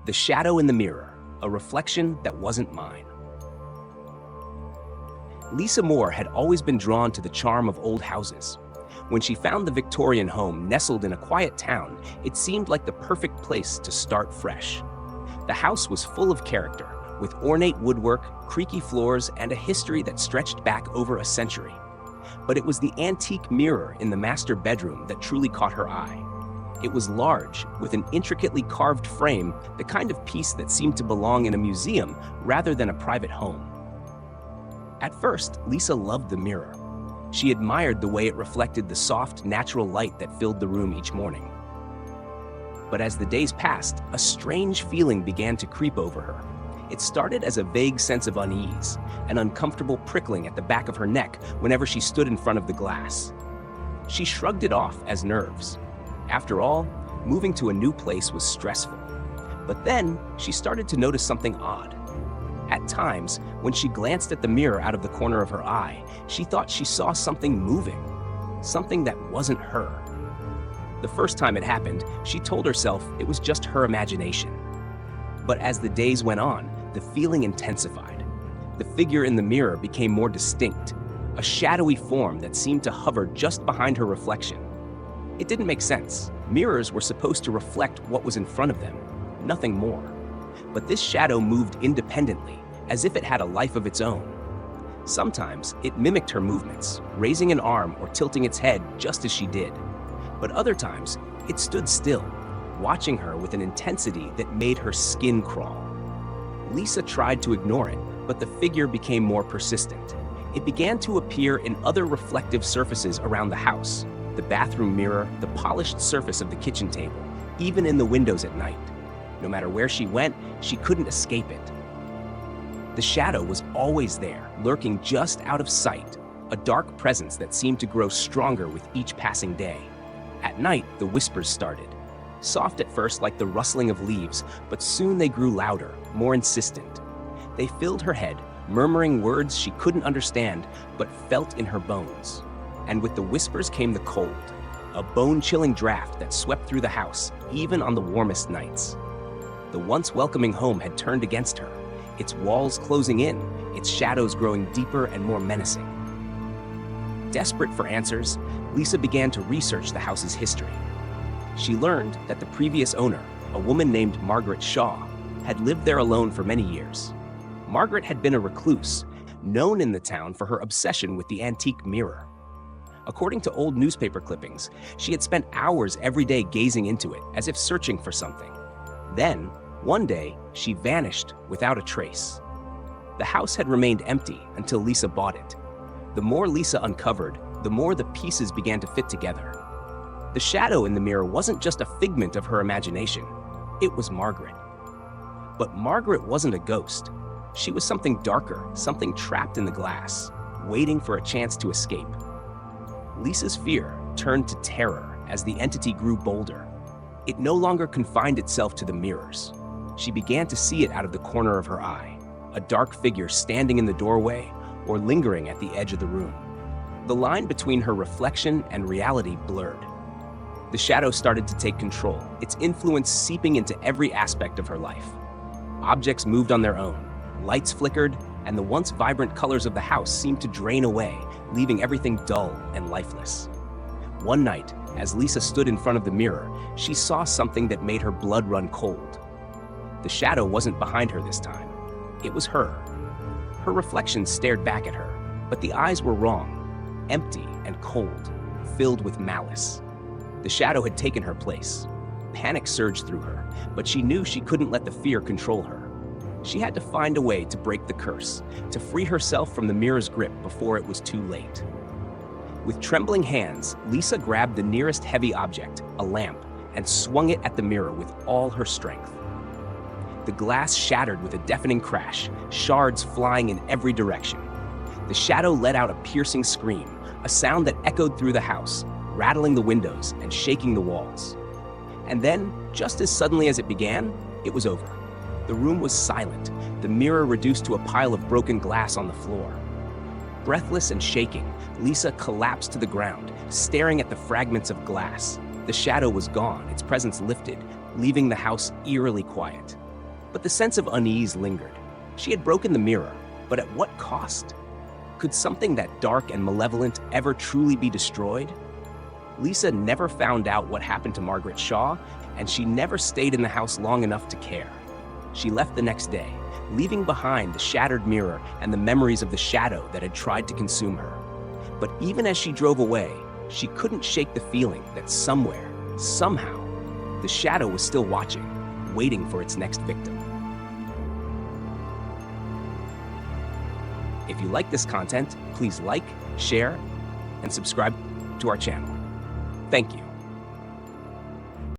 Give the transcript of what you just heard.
The shadow in the mirror, a reflection that wasn't mine. Lisa Moore had always been drawn to the charm of old houses. When she found the Victorian home nestled in a quiet town, it seemed like the perfect place to start fresh. The house was full of character, with ornate woodwork, creaky floors, and a history that stretched back over a century. But it was the antique mirror in the master bedroom that truly caught her eye. It was large, with an intricately carved frame, the kind of piece that seemed to belong in a museum rather than a private home. At first, Lisa loved the mirror. She admired the way it reflected the soft, natural light that filled the room each morning. But as the days passed, a strange feeling began to creep over her. It started as a vague sense of unease, an uncomfortable prickling at the back of her neck whenever she stood in front of the glass. She shrugged it off as nerves. After all, moving to a new place was stressful. But then, she started to notice something odd. At times, when she glanced at the mirror out of the corner of her eye, she thought she saw something moving, something that wasn't her. The first time it happened, she told herself it was just her imagination. But as the days went on, the feeling intensified. The figure in the mirror became more distinct, a shadowy form that seemed to hover just behind her reflection. It didn't make sense. Mirrors were supposed to reflect what was in front of them, nothing more. But this shadow moved independently, as if it had a life of its own. Sometimes it mimicked her movements, raising an arm or tilting its head just as she did. But other times, it stood still, watching her with an intensity that made her skin crawl. Lisa tried to ignore it, but the figure became more persistent. It began to appear in other reflective surfaces around the house, the bathroom mirror, the polished surface of the kitchen table, even in the windows at night. No matter where she went, she couldn't escape it. The shadow was always there, lurking just out of sight, a dark presence that seemed to grow stronger with each passing day. At night, the whispers started. Soft at first like the rustling of leaves, but soon they grew louder, more insistent. They filled her head, murmuring words she couldn't understand, but felt in her bones. And with the whispers came the cold, a bone-chilling draft that swept through the house, even on the warmest nights. The once welcoming home had turned against her, its walls closing in, its shadows growing deeper and more menacing. Desperate for answers, Lisa began to research the house's history. She learned that the previous owner, a woman named Margaret Shaw, had lived there alone for many years. Margaret had been a recluse, known in the town for her obsession with the antique mirror. According to old newspaper clippings, she had spent hours every day gazing into it, as if searching for something. Then, one day, she vanished without a trace. The house had remained empty until Lisa bought it. The more Lisa uncovered, the more the pieces began to fit together. The shadow in the mirror wasn't just a figment of her imagination. It was Margaret. But Margaret wasn't a ghost. She was something darker, something trapped in the glass, waiting for a chance to escape. Lisa's fear turned to terror as the entity grew bolder. It no longer confined itself to the mirrors. She began to see it out of the corner of her eye, a dark figure standing in the doorway or lingering at the edge of the room. The line between her reflection and reality blurred. The shadow started to take control, its influence seeping into every aspect of her life. Objects moved on their own, lights flickered, and the once vibrant colors of the house seemed to drain away, leaving everything dull and lifeless. One night, as Lisa stood in front of the mirror, she saw something that made her blood run cold. The shadow wasn't behind her this time. It was her. Her reflection stared back at her, but the eyes were wrong, empty and cold, filled with malice. The shadow had taken her place. Panic surged through her, but she knew she couldn't let the fear control her. She had to find a way to break the curse, to free herself from the mirror's grip before it was too late. With trembling hands, Lisa grabbed the nearest heavy object, a lamp, and swung it at the mirror with all her strength. The glass shattered with a deafening crash, shards flying in every direction. The shadow let out a piercing scream, a sound that echoed through the house, rattling the windows and shaking the walls. And then, just as suddenly as it began, it was over. The room was silent, the mirror reduced to a pile of broken glass on the floor. Breathless and shaking, Lisa collapsed to the ground, staring at the fragments of glass. The shadow was gone, its presence lifted, leaving the house eerily quiet. But the sense of unease lingered. She had broken the mirror, but at what cost? Could something that dark and malevolent ever truly be destroyed? Lisa never found out what happened to Margaret Shaw, and she never stayed in the house long enough to care. She left the next day, leaving behind the shattered mirror and the memories of the shadow that had tried to consume her. But even as she drove away, she couldn't shake the feeling that somewhere, somehow, the shadow was still watching, waiting for its next victim. If you like this content, please like, share, and subscribe to our channel. Thank you.